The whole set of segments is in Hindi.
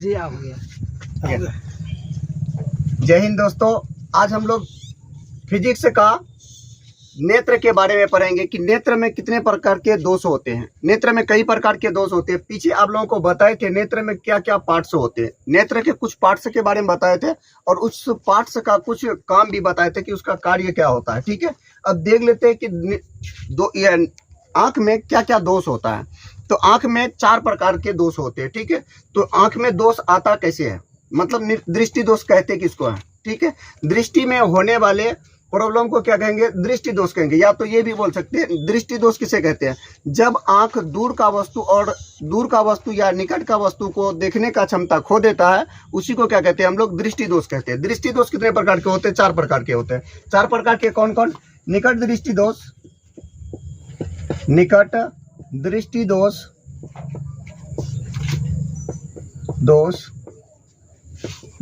जी आ गया। जय हिंद दोस्तों, आज हम लोग फिजिक्स का नेत्र के बारे में पढ़ेंगे कि नेत्र में कितने प्रकार के दोष होते हैं। नेत्र में कई प्रकार के दोष होते हैं। पीछे आप लोगों को बताए थे नेत्र में क्या क्या पार्ट्स होते हैं। नेत्र के कुछ पार्ट्स के बारे में बताए थे और उस पार्ट्स का कुछ काम भी बताए थे कि उसका कार्य क्या होता है। ठीक है, अब देख लेते हैं कि आंख में क्या क्या दोष होता है। तो आंख में 4 प्रकार के दोष होते हैं। ठीक है, तो आंख में दोष आता कैसे है, मतलब दृष्टि दोष कहते हैं किसको है। ठीक है, दृष्टि में होने वाले प्रॉब्लम को क्या कहेंगे, दृष्टि दोष कहेंगे। या तो ये भी बोल सकते हैं, दृष्टि दोष किसे कहते हैं, जब आंख दूर का वस्तु या निकट का वस्तु को देखने का क्षमता खो देता है, उसी को क्या कहते हैं हम लोग, दृष्टि दोष कहते हैं। दृष्टि दोष कितने प्रकार के होते हैं, 4 प्रकार के होते हैं। 4 प्रकार के कौन कौन, निकट दृष्टि दोष, निकट दृष्टि दोष,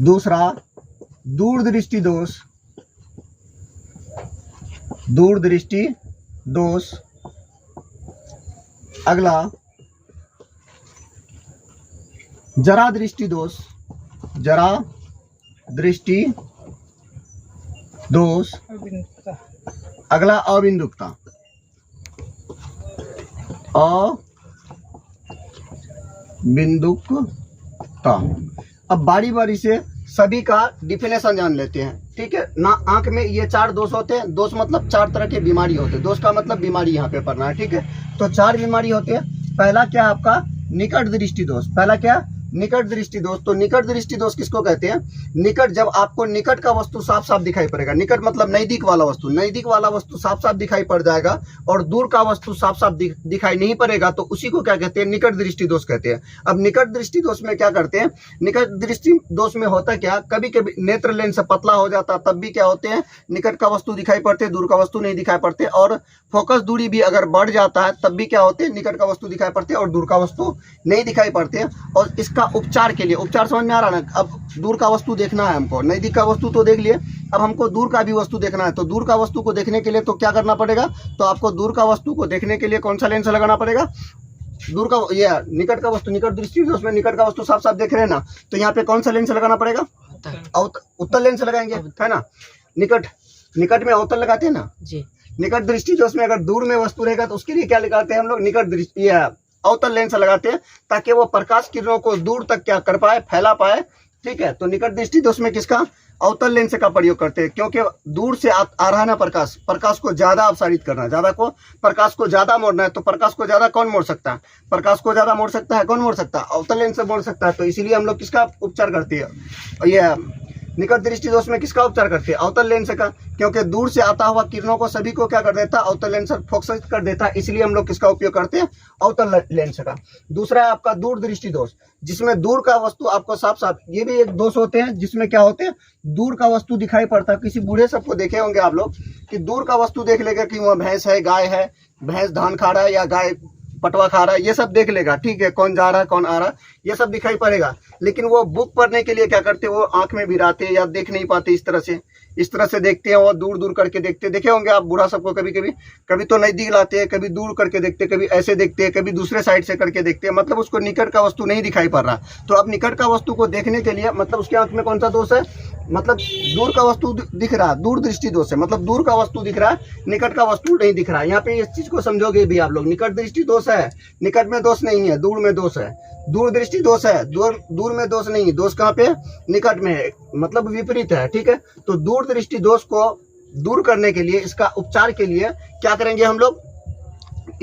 दूसरा दूर दृष्टि दोष, दूर दृष्टि दोष, अगला जरा दृष्टि दोष, जरा दृष्टि दोष, अगला अबिंदुकता, अबिंदुकता। अब बारी बारी से सभी का डिफिनेशन जान लेते हैं। ठीक है ना, आंख में ये 4 दोष होते हैं। दोष मतलब 4 तरह के बीमारी होते हैं। दोष का मतलब बीमारी यहाँ पे पढ़ना है। ठीक है, तो 4 बीमारी होते हैं। पहला क्या आपका, निकट दृष्टि दोष। पहला क्या, निकट दृष्टि दोष। तो निकट दृष्टि दोष किसको कहते हैं, निकट, जब आपको निकट का वस्तु साफ साफ दिखाई पड़ेगा। निकट मतलब नजदीक वाला वस्तु, नजदीक वाला वस्तु साफ साफ दिखाई पड़ जाएगा और दूर का वस्तु साफ साफ दिखाई नहीं पड़ेगा, तो उसी को क्या कहते हैं, निकट दृष्टि दोष कहते हैं। अब निकट दृष्टि दोष में क्या करते हैं, निकट दृष्टि दोष में होता क्या, कभी कभी नेत्र लेंस पतला हो जाता तब भी क्या होते हैं, निकट का वस्तु दिखाई पड़ते, दूर का वस्तु नहीं दिखाई पड़ते। और फोकस दूरी भी अगर बढ़ जाता है तब भी क्या होते हैं, निकट का वस्तु दिखाई पड़ते और दूर का वस्तु नहीं दिखाई पड़ते। और इसका उपचार के लिए, उपचार समझ में आ रहा है ना। अब दूर का वस्तु देखना है हमको, नजदीक का वस्तु तो देख लिए, अब हमको दूर का भी वस्तु देखना है। तो दूर का वस्तु को देखने के लिए तो क्या करना पड़ेगा, तो आपको दूर का वस्तु को देखने के लिए कौन सा लेंस लगाना पड़ेगा, दूर का, ये निकट का वस्तु, निकट दृष्टि उसमें निकट का वस्तु साफ साफ देख रहे हैं ना, तो यहाँ पे कौन सा लेंस लगाना पड़ेगा, उत्तल लेंस लगाएंगे, है ना। निकट में अवतल लगाते हैं ना जी। निकट दृष्टि दोष में अगर दूर में वस्तु रहेगा तो उसके लिए क्या लगाते हैं हम लोग, निकट दृष्टि अवतल लेंस लगाते हैं, ताकि वो प्रकाश किरणों को दूर तक क्या कर पाए, फैला पाए। ठीक है, तो निकट दृष्टि दोष में किसका, अवतल लेंस का प्रयोग करते हैं, क्योंकि दूर से आ रहा ना प्रकाश को ज्यादा अपसारित करना, प्रकाश को ज्यादा मोड़ना है। तो प्रकाश को ज्यादा कौन मोड़ सकता है, प्रकाश को ज्यादा मोड़ सकता है, कौन मोड़ सकता है, अवतल लेंस से मोड़ सकता है। तो इसीलिए हम लोग किसका उपचार करते हैं, ये निकट दृष्टि दोष में किसका उपचार करते हैं, अवतल लेंस का, क्योंकि दूर से आता हुआ किरणों को सभी को क्या कर देता है, अवतल लेंस फोकस कर देता है। इसलिए हम लोग किसका उपयोग करते हैं, अवतल लेंस का। दूसरा है आपका दूर दृष्टि दोष, जिसमें दूर का वस्तु आपको साफ साफ, ये भी एक दोष होते हैं जिसमें क्या होते हैं, दूर का वस्तु दिखाई पड़ता है। किसी बूढ़े सबको देखे होंगे आप लोग कि दूर का वस्तु देख लेगा कि वह भैंस है, गाय है, भैंस धान खा रहा है या गाय पटवा खा रहा है, ये सब देख लेगा। ठीक है, कौन जा रहा है कौन आ रहा है, ये सब दिखाई पड़ेगा। लेकिन वो बुक पढ़ने के लिए क्या करते, वो आंख में भिराते या देख नहीं पाते, इस तरह से देखते हैं, और दूर दूर करके देखते। देखे होंगे आप बूढ़ा सबको, कभी तो नजदीक लाते हैं, कभी दूर करके देखते, कभी ऐसे देखते हैं, कभी दूसरे साइड से करके देखते हैं, मतलब उसको निकट का वस्तु नहीं दिखाई पड़ रहा। तो अब निकट का वस्तु को देखने के लिए, मतलब उसके आंख में कौन सा दोष है, मतलब दूर का वस्तु दिख रहा, दूर दृष्टि दोष है, मतलब दूर का वस्तु दिख रहा है, निकट का वस्तु नहीं दिख रहा। यहाँ पे इस चीज को समझोगे भी आप लोग, निकट दृष्टि दोष है, निकट में दोष नहीं है, दूर में दोष है। दूर दृष्टि दोष है, दूर में दोष नहीं है, दोष कहाँ पे, निकट में है, मतलब विपरीत है। ठीक है, तो दूर दृष्टि दोष को दूर करने के लिए, इसका उपचार के लिए क्या करेंगे हम लोग,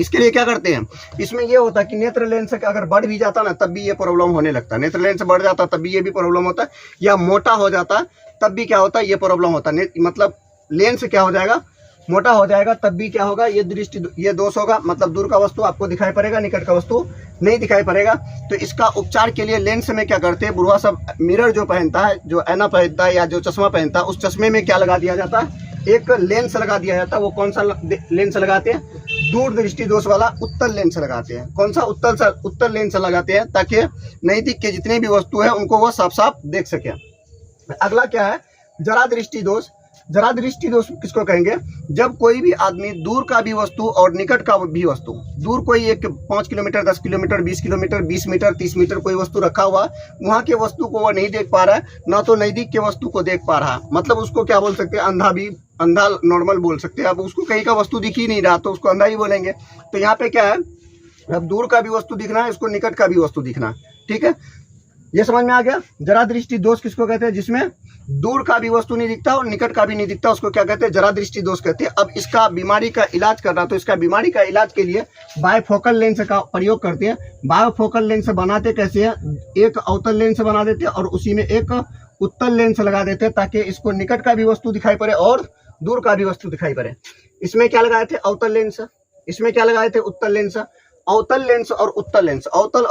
इसके लिए क्या करते हैं, इसमें ये होता है कि नेत्र लेंस अगर बढ़ भी जाता ना तब भी ये प्रॉब्लम होने लगता है। नेत्र लेंस बढ़ जाता तब भी ये भी प्रॉब्लम होता है, या मोटा हो जाता है तब भी क्या होता है, ये प्रॉब्लम होता है। मतलब लेंस क्या हो जाएगा, मोटा हो जाएगा तब भी क्या होगा, ये दोष होगा, मतलब दूर का वस्तु आपको दिखाई पड़ेगा, निकट का वस्तु नहीं दिखाई पड़ेगा। तो इसका उपचार के लिए लेंस में क्या करते हैं, बुढ़वा सब मिरर जो पहनता है, जो ऐना पहनता है या जो चश्मा पहनता है, उस चश्मे में क्या लगा दिया जाता है, एक लेंस लगा दिया जाता है। वो कौन सा लेंस लगाते हैं, दूर दृष्टि दोष वाला उत्तल लेंस लगाते हैं। कौन सा, उत्तल लेंस लगाते हैं, ताकि नजदीक के जितनी भी वस्तु है उनको वो साफ साफ देख सके। अगला क्या है, जरा दृष्टि दोष। जरा दृष्टि दोष किसको कहेंगे? जब कोई भी आदमी दूर का भी वस्तु और निकट का भी वस्तु, दूर कोई एक 5 kilometre, 10 kilometre, 20 kilometre, 20 metre, 30 metre कोई वस्तु रखा हुआ, वहाँ के वस्तु को वो नहीं देख पा रहा है, ना तो नजदीक के वस्तु को देख पा रहा, मतलब उसको क्या बोल सकते हैं? अंधा नॉर्मल बोल सकते हैं। अब उसको कहीं का वस्तु दिख ही नहीं रहा तो उसको अंधा ही बोलेंगे। तो यहाँ पे क्या है, अब दूर का भी वस्तु दिखना है, इसको निकट का भी वस्तु दिखना है। ठीक है, ये समझ में आ गया? जरा दृष्टि दोष किसको कहते हैं? जिसमें दूर का भी वस्तु नहीं दिखता और निकट का भी नहीं दिखता, उसको क्या कहते हैं? जरा दृष्टि दोष कहते हैं। अब इसका बीमारी का इलाज करना, तो इसका बीमारी का इलाज के लिए बायफोकल लेंस का प्रयोग करते हैं। बायफोकल लेंस बनाते कैसे हैं? एक अवतल लेंस बना देते हैं और उसी में एक उत्तल लेंस लगा देते हैं, ताकि इसको निकट का भी वस्तु दिखाई पड़े और दूर का भी वस्तु दिखाई पड़े। इसमें क्या लगाए थे? अवतल लेंस। इसमें क्या लगाए थे? उत्तल लेंस। अवतल लेंस और उत्तल लेंस, अवतल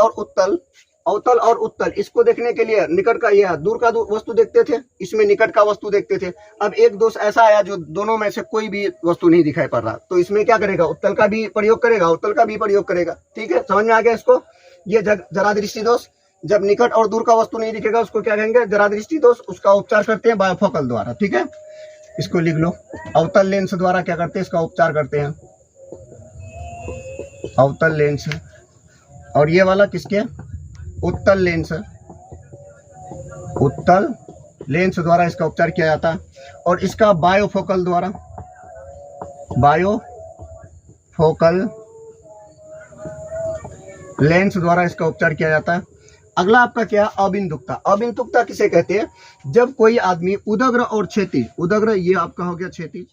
और उत्तल, इसको देखने के लिए निकट का, यह दूर का वस्तु देखते थे, इसमें निकट का वस्तु देखते थे। अब एक दोष ऐसा आया जो दोनों में से कोई भी वस्तु नहीं दिखाई पड़ रहा, तो इसमें क्या करेगा? उत्तल का भी प्रयोग करेगा, उत्तल का भी प्रयोग करेगा। ठीक है, समझ में आ गया इसको? ये जरा दृष्टि दोष, जब निकट और दूर का वस्तु नहीं दिखेगा उसको क्या कहेंगे? जरा दृष्टि दोष। उसका उपचार करते हैं बायोफोकल द्वारा। ठीक है, इसको लिख लो। अवतल लेंस द्वारा क्या करते हैं? इसका उपचार करते हैं, अवतल लेंस। और ये वाला किसके? उत्तल लेंस। उत्तल लेंस द्वारा इसका उपचार किया जाता है। और इसका बायोफोकल द्वारा, बायोफोकल लेंस द्वारा इसका उपचार किया जाता है। अगला आपका क्या? अबिंदुकता। अबिंदुकता किसे कहते हैं? जब कोई आदमी उदग्र और क्षैतिज, उदग्र ये आपका हो गया क्षैतिज,